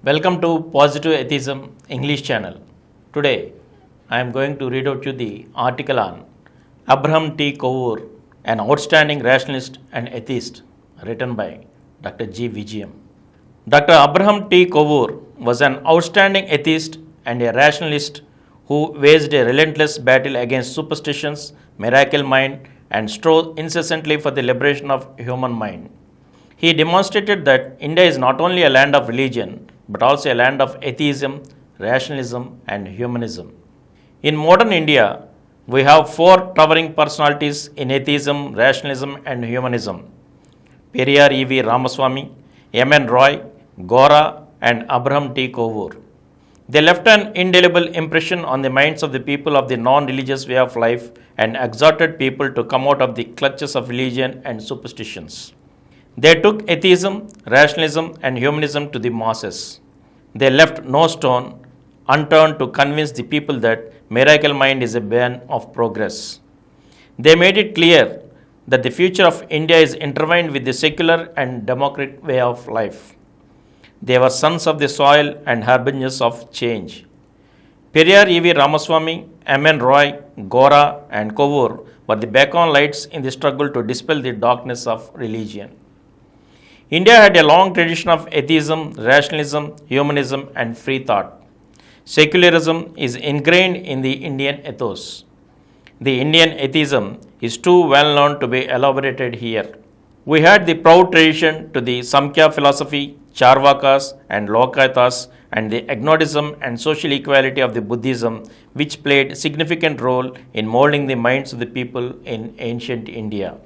Welcome to Positive Atheism English channel. Today, I am going to read out you the article on Abraham T. Kovoor, an outstanding rationalist and atheist, written by Dr. G. Vijayam. Dr. Abraham T. Kovoor was an outstanding atheist and a rationalist who waged a relentless battle against superstitions, miracle mind, and strove incessantly for the liberation of human mind. He demonstrated that India is not only a land of religion but also a land of atheism, rationalism, and humanism. In modern India, we have four towering personalities in atheism, rationalism, and humanism: Periyar E.V. Ramaswamy, M.N. Roy, Gora, and Abraham T. Kovoor. They left an indelible impression on the minds of the people of the non religious way of life and exhorted people to come out of the clutches of religion and superstitions. They took atheism, rationalism, and humanism to the masses. They left no stone unturned to convince the people that miracle mind is a bane of progress. They made it clear that the future of India is intertwined with the secular and democratic way of life. They were sons of the soil and harbingers of change. Periyar E.V. Ramaswamy, M.N. Roy, Gora, and Kovoor were the beacon lights in the struggle to dispel the darkness of religion. India had a long tradition of atheism, rationalism, humanism, and free thought. Secularism is ingrained in the Indian ethos. The Indian atheism is too well known to be elaborated here. We had the proud tradition to the Samkhya philosophy, Charvakas and Lokayatas, and the agnosticism and social equality of the Buddhism, which played significant role in molding the minds of the people in ancient India.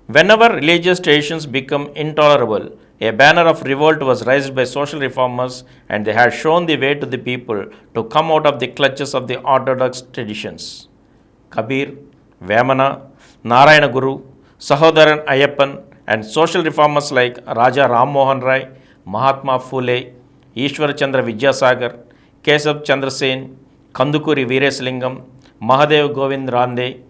Whenever religious traditions become intolerable, a banner of revolt was raised by social reformers, and they had shown the way to the people to come out of the clutches of the orthodox traditions. Kabir, Vemana, Narayana Guru, Sahodaran Ayyappan, and social reformers like Raja Ram Mohan Rai, Mahatma Phule, Ishwar Chandra Vidyasagar, Kesav Chandra Sen, Kandukuri Veerasalingam, Mahadev Govind Rande,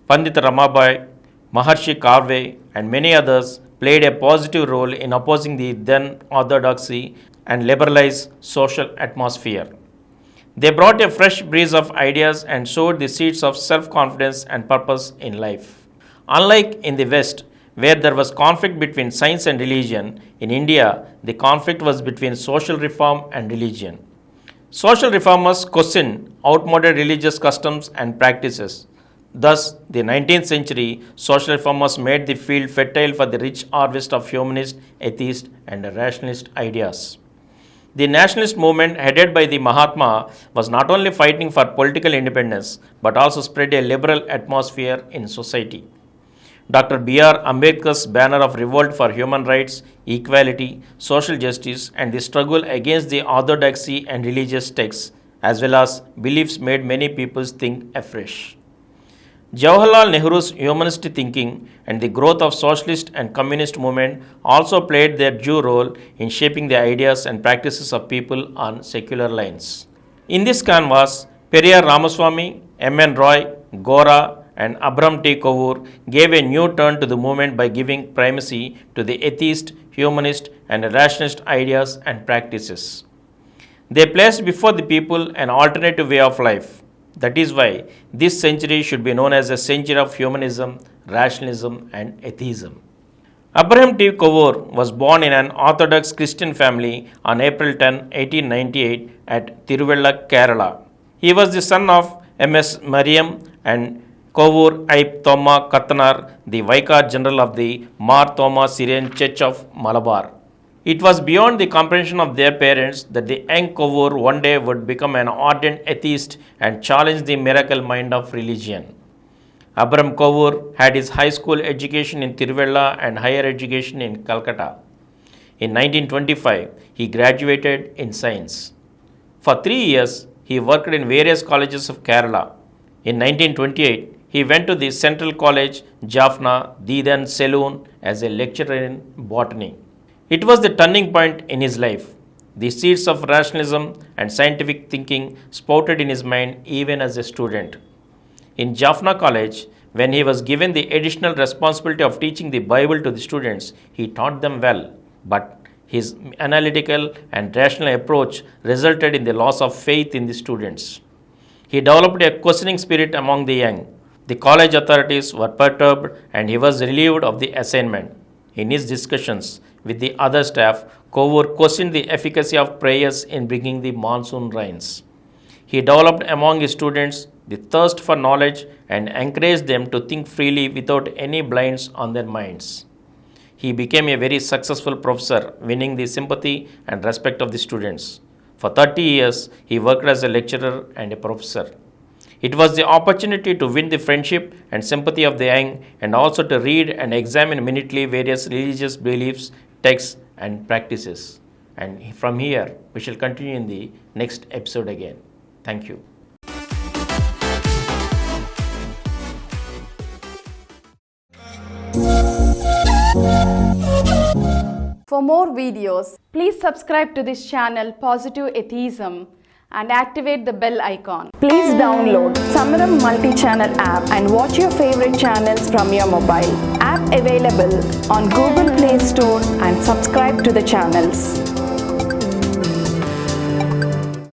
Pandit Ramabai, Maharshi Karve, and many others played a positive role in opposing the then orthodoxy and liberalized social atmosphere. They brought a fresh breeze of ideas and sowed the seeds of self-confidence and purpose in life. Unlike in the West, where there was conflict between science and religion, in India, the conflict was between social reform and religion. Social reformers questioned outmoded religious customs and practices. Thus, the 19th century social reformers made the field fertile for the rich harvest of humanist, atheist, and rationalist ideas. The nationalist movement headed by the Mahatma was not only fighting for political independence but also spread a liberal atmosphere in society. Dr. B.R. Ambedkar's banner of revolt for human rights, equality, social justice, and the struggle against the orthodoxy and religious texts, as well as beliefs, made many people think afresh. Jawaharlal Nehru's humanist thinking and the growth of socialist and communist movement also played their due role in shaping the ideas and practices of people on secular lines. In this canvas, Periyar Ramaswamy, M.N. Roy, Gora, and Abraham T. Kovoor gave a new turn to the movement by giving primacy to the atheist, humanist, and rationalist ideas and practices. They placed before the people an alternative way of life. That is why this century should be known as a century of humanism, rationalism, and atheism. Abraham T. Kovoor was born in an Orthodox Christian family on April 10, 1898 at Tiruvalla, Kerala. He was the son of M.S. Mariam and Kovoor Aip Thoma Kathanar, the Vicar General of the Mar Thoma Syrian Church of Malabar. It was beyond the comprehension of their parents that the young Kovoor one day would become an ardent atheist and challenge the miracle mind of religion. Abraham Kovoor had his high school education in Tiruvalla and higher education in Calcutta. In 1925, he graduated in science. For 3 years, he worked in various colleges of Kerala. In 1928, he went to the Central College, Jaffna, the then Ceylon, as a lecturer in botany. It was the turning point in his life. The seeds of rationalism and scientific thinking sprouted in his mind even as a student. In Jaffna College, when he was given the additional responsibility of teaching the Bible to the students, he taught them well, but His analytical and rational approach resulted in the loss of faith in the students. He developed a questioning spirit among the young. The college authorities were perturbed and he was relieved of the assignment. In his discussions with the other staff, Kovoor questioned the efficacy of prayers in bringing the monsoon rains. He developed among his students the thirst for knowledge and encouraged them to think freely without any blinds on their minds. He became a very successful professor, winning the sympathy and respect of the students. For 30 years, he worked as a lecturer and a professor. It was the opportunity to win the friendship and sympathy of the young and also to read and examine minutely various religious beliefs, texts, and practices. And from here, we shall continue in the next episode again. Thank you. For more videos, please subscribe to this channel Positive Atheism and activate the bell icon. Please download Samaram multi-channel app and watch your favorite channels from your mobile. App available on Google Play Store and subscribe to the channels.